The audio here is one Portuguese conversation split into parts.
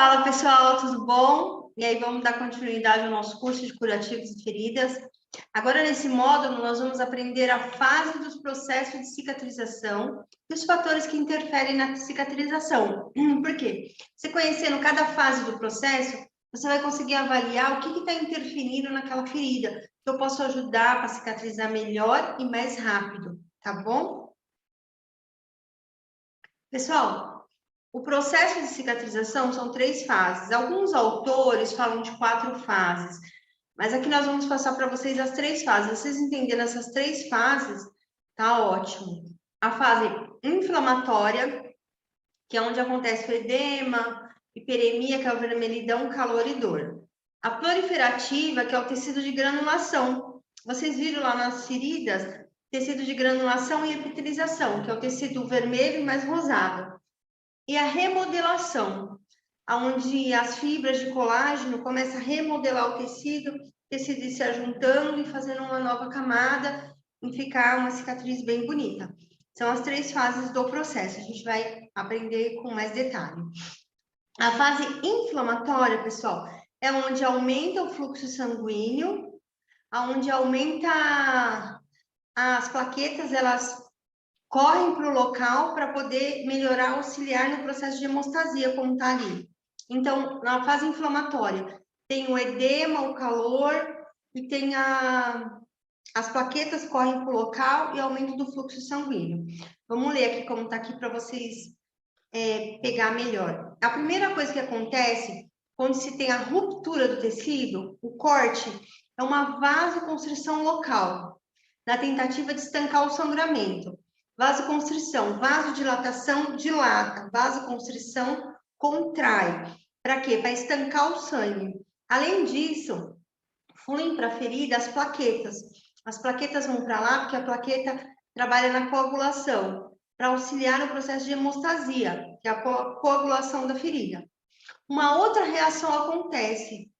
Fala pessoal, tudo bom? E aí vamos dar continuidade ao nosso curso de curativos de feridas. Agora nesse módulo nós vamos aprender a fase dos processos de cicatrização e os fatores que interferem na cicatrização. Por quê? Você conhecendo cada fase do processo, você vai conseguir avaliar o que está interferindo naquela ferida, que eu posso ajudar para cicatrizar melhor e mais rápido, tá bom? Pessoal, o processo de cicatrização são 3 fases. Alguns autores falam de 4 fases, mas aqui nós vamos passar para vocês as 3 fases. Vocês entendendo essas 3 fases, tá ótimo. A fase inflamatória, que é onde acontece o edema, hiperemia, que é o vermelhidão, calor e dor. A proliferativa, que é o tecido de granulação. Vocês viram lá nas feridas, tecido de granulação e epitelização, que é o tecido vermelho mais rosado. E a remodelação, onde as fibras de colágeno começam a remodelar o tecido se ajuntando e fazendo uma nova camada e ficar uma cicatriz bem bonita. São as 3 fases do processo, a gente vai aprender com mais detalhe. A fase inflamatória, pessoal, é onde aumenta o fluxo sanguíneo, onde aumenta as plaquetas, elas correm para o local para poder melhorar, auxiliar no processo de hemostasia, como está ali. Então, na fase inflamatória, tem o edema, o calor, e tem as plaquetas correm para o local e aumento do fluxo sanguíneo. Vamos ler aqui como está aqui para vocês pegar melhor. A primeira coisa que acontece, quando se tem a ruptura do tecido, o corte, é uma vasoconstrição local, na tentativa de estancar o sangramento. Vasoconstrição, vasodilatação, dilata, vasoconstrição, contrai. Para quê? Para estancar o sangue. Além disso, fluem para a ferida as plaquetas. As plaquetas vão para lá porque a plaqueta trabalha na coagulação, para auxiliar no processo de hemostasia, que é a coagulação da ferida. Uma outra reação acontece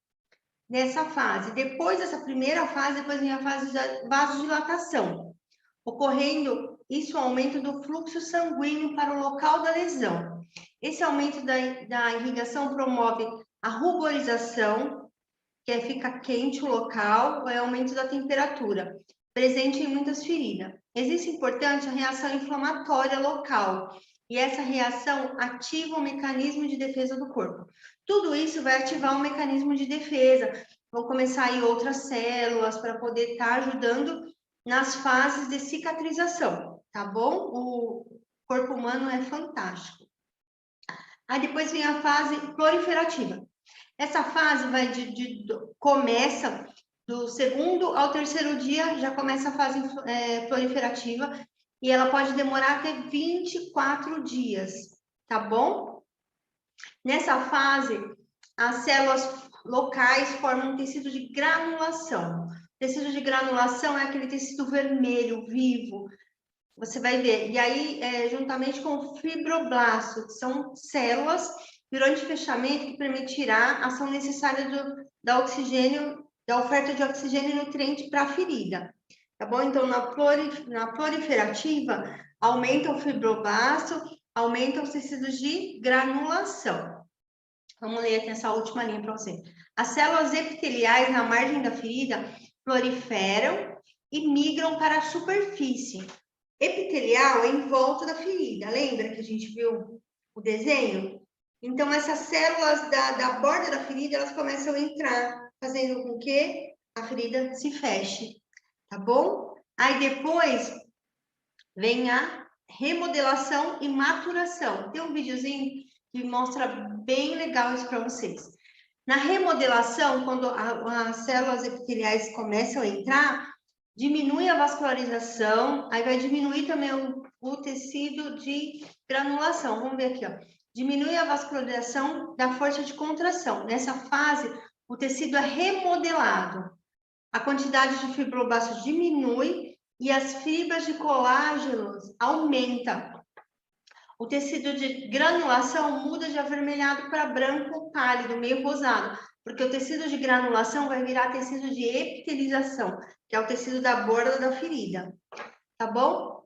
nessa fase. Depois dessa primeira fase, depois vem a fase da vasodilatação, ocorrendo isso, aumento do fluxo sanguíneo para o local da lesão. Esse aumento da irrigação promove a ruborização, que fica quente o local, é aumento da temperatura, presente em muitas feridas. Existe, importante, a reação inflamatória local, e essa reação ativa o mecanismo de defesa do corpo. Tudo isso vai ativar o mecanismo de defesa, vão começar aí outras células para poder estar ajudando nas fases de cicatrização, tá bom? O corpo humano é fantástico. Aí depois vem a fase proliferativa. Essa fase vai começa do 2º ao 3º dia, já começa a fase proliferativa, e ela pode demorar até 24 dias, tá bom? Nessa fase, as células locais formam um tecido de granulação. Tecido de granulação é aquele tecido vermelho, vivo, você vai ver. E aí, juntamente com o fibroblasto, que são células durante fechamento que permitirá a ação necessária da oferta de oxigênio e nutriente para a ferida. Tá bom? Então, na proliferativa, aumenta o fibroblasto, aumenta os tecidos de granulação. Vamos ler aqui essa última linha para você. As células epiteliais na margem da ferida proliferam e migram para a superfície. Epitelial é em volta da ferida, lembra que a gente viu o desenho? Então, essas células da borda da ferida, elas começam a entrar, fazendo com que a ferida se feche, tá bom? Aí depois vem a remodelação e maturação. Tem um videozinho que mostra bem legal isso para vocês. Na remodelação, quando as células epiteliais começam a entrar, diminui a vascularização, aí vai diminuir também o tecido de granulação. Vamos ver aqui, ó. Diminui a vascularização da força de contração. Nessa fase, o tecido é remodelado. A quantidade de fibroblastos diminui e as fibras de colágeno aumentam. O tecido de granulação muda de avermelhado para branco pálido, meio rosado, porque o tecido de granulação vai virar tecido de epitelização, que é o tecido da borda da ferida, tá bom?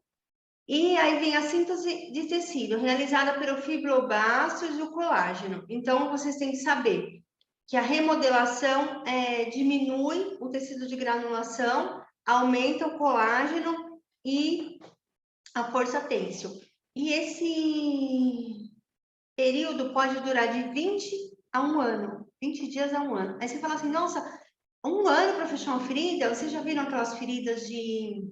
E aí vem a síntese de tecido, realizada pelo fibroblastos e o colágeno. Então, vocês têm que saber que a remodelação diminui o tecido de granulação, aumenta o colágeno e a força têncil. E esse período pode durar de 20 a 1 ano, 20 dias a 1 ano. Aí você fala assim, nossa, 1 ano para fechar uma ferida? Vocês já viram aquelas feridas de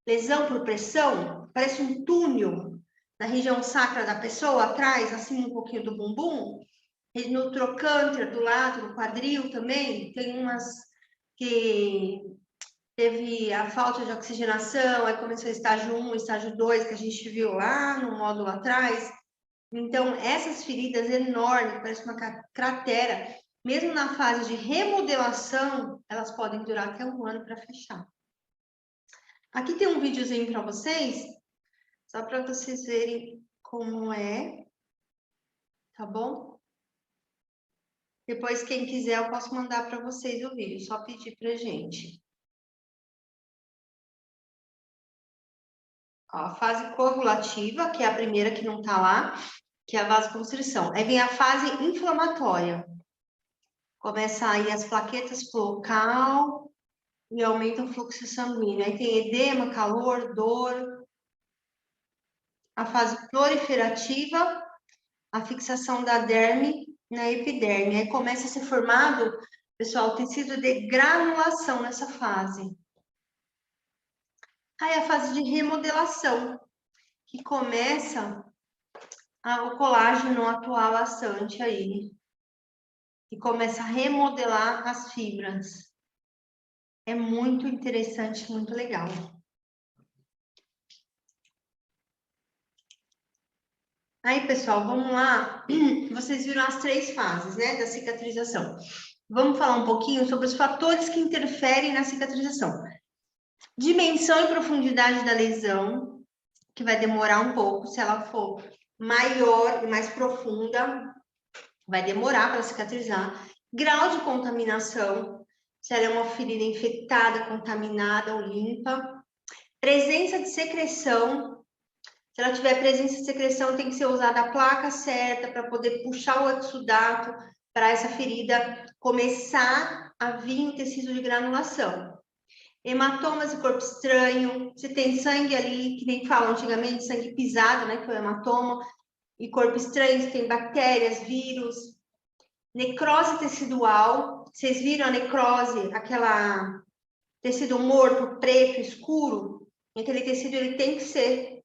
lesão por pressão? Parece um túnel na região sacra da pessoa, atrás, assim, um pouquinho do bumbum. No trocânter, do lado, do quadril também, tem umas que teve a falta de oxigenação, aí começou estágio 1, estágio 2, que a gente viu lá no módulo atrás. Então, essas feridas enormes, parece uma cratera, mesmo na fase de remodelação, elas podem durar até 1 ano para fechar. Aqui tem um videozinho para vocês, só para vocês verem como é, tá bom? Depois, quem quiser, eu posso mandar para vocês o vídeo, só pedir para gente. Ó, a fase coagulativa, que é a primeira que não está lá, que é a vasoconstrição. Aí vem a fase inflamatória. Começa aí as plaquetas pro local e aumenta o fluxo sanguíneo. Aí tem edema, calor, dor. A fase proliferativa, a fixação da derme na epiderme. Aí começa a ser formado, pessoal, tecido de granulação nessa fase. Aí a fase de remodelação, que começa o colágeno atuar bastante aí. E começa a remodelar as fibras. É muito interessante, muito legal. Aí, pessoal, vamos lá. Vocês viram as 3 fases, né, da cicatrização. Vamos falar um pouquinho sobre os fatores que interferem na cicatrização. Dimensão e profundidade da lesão, que vai demorar um pouco. Se ela for maior e mais profunda, vai demorar para cicatrizar. Grau de contaminação, se ela é uma ferida infectada, contaminada ou limpa. Presença de secreção. Se ela tiver presença de secreção, tem que ser usada a placa certa para poder puxar o exudato para essa ferida começar a vir o tecido de granulação. Hematomas e corpo estranho. Se tem sangue ali, que nem falam antigamente, sangue pisado, né, que é o hematoma, e corpo estranho, se tem bactérias, vírus. Necrose tecidual. Vocês viram a necrose, aquela tecido morto, preto, escuro? Aquele tecido ele tem que ser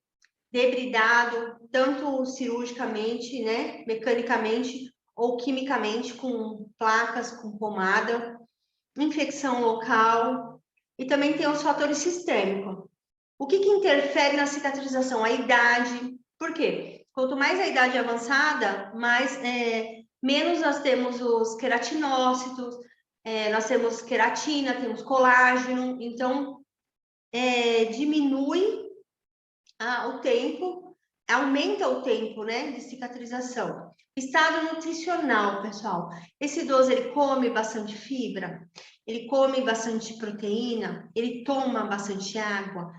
debridado, tanto cirurgicamente, né, mecanicamente ou quimicamente, com placas, com pomada, infecção local, e também tem os fatores sistêmicos. O que interfere na cicatrização? A idade. Por quê? Quanto mais a idade avançada, menos nós temos os queratinócitos, nós temos queratina, temos colágeno, então diminui o tempo, aumenta o tempo, né, de cicatrização. Estado nutricional, pessoal. Esse idoso, ele come bastante fibra, ele come bastante proteína, ele toma bastante água.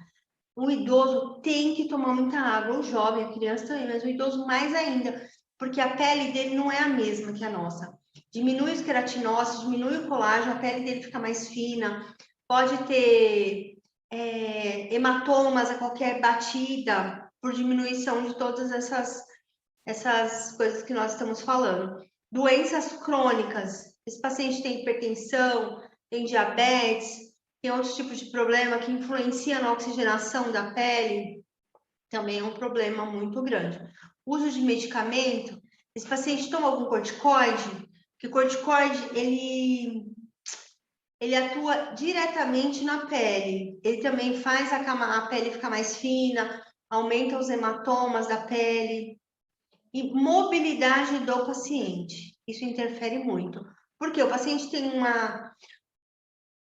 O idoso tem que tomar muita água, o jovem, a criança também, mas o idoso mais ainda, porque a pele dele não é a mesma que a nossa. Diminui os queratinócitos, diminui o colágeno, a pele dele fica mais fina, pode ter hematomas a qualquer batida, por diminuição de todas essas coisas que nós estamos falando. Doenças crônicas, esse paciente tem hipertensão, tem diabetes, tem outros tipos de problema que influenciam na oxigenação da pele, também é um problema muito grande. Uso de medicamento, esse paciente toma algum corticoide, porque o corticoide, ele atua diretamente na pele, ele também faz a pele ficar mais fina, aumenta os hematomas da pele, e mobilidade do paciente, isso interfere muito, porque o paciente tem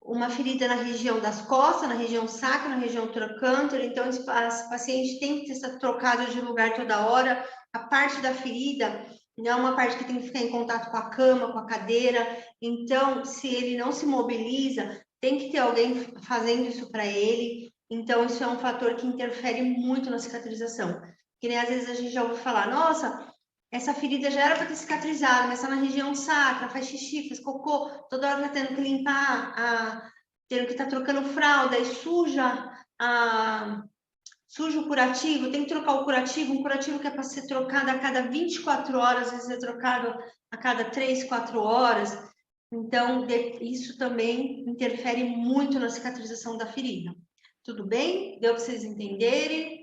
uma ferida na região das costas, na região sacra, na região trocânter, então esse paciente tem que ser trocado de lugar toda hora, a parte da ferida não é uma parte que tem que ficar em contato com a cama, com a cadeira, então se ele não se mobiliza, tem que ter alguém fazendo isso para ele, Então, isso é um fator que interfere muito na cicatrização. Que nem às vezes a gente já ouve falar, nossa, essa ferida já era para ter cicatrizado, mas está na região sacra, faz xixi, faz cocô, toda hora tá tendo que limpar, tendo que estar trocando fralda e suja o curativo, tem que trocar o curativo, um curativo que é para ser trocado a cada 24 horas, às vezes é trocado a cada 3, 4 horas. Então, isso também interfere muito na cicatrização da ferida. Tudo bem? Deu para vocês entenderem?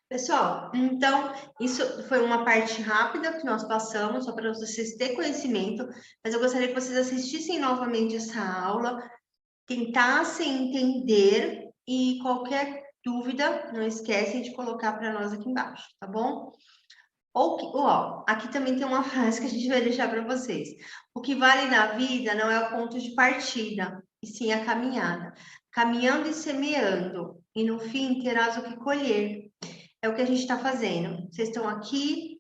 Pessoal, então, isso foi uma parte rápida que nós passamos, só para vocês terem conhecimento, mas eu gostaria que vocês assistissem novamente essa aula, tentassem entender e qualquer dúvida, não esquecem de colocar para nós aqui embaixo, tá bom? Aqui também tem uma frase que a gente vai deixar para vocês. O que vale na vida não é o ponto de partida, e sim a caminhada. Caminhando e semeando, e no fim terás o que colher. É o que a gente está fazendo. Vocês estão aqui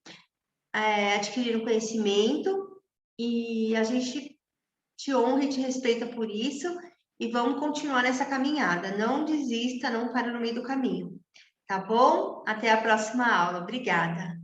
adquirindo conhecimento e a gente te honra e te respeita por isso e vamos continuar nessa caminhada. Não desista, não para no meio do caminho. Tá bom? Até a próxima aula. Obrigada.